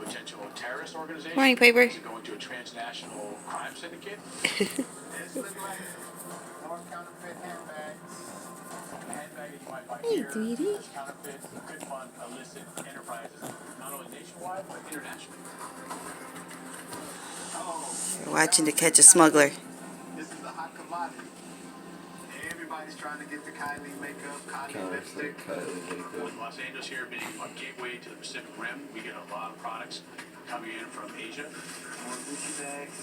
potential terrorist organization. Morning, Piper. Is it going to a transnational crime syndicate? This looks like more counterfeit handbags. The handbag that you might buy Hey, here sweetie. is counterfeit. Could fund illicit enterprises, not only nationwide but internationally. Oh, We're watching To Catch a Smuggler. this is a hot commodity. Everybody's trying to get the Kylie makeup, Kylie lipstick. With Los Angeles here being a gateway to the Pacific Rim, we get a lot of products coming in from Asia. More Gucci bags.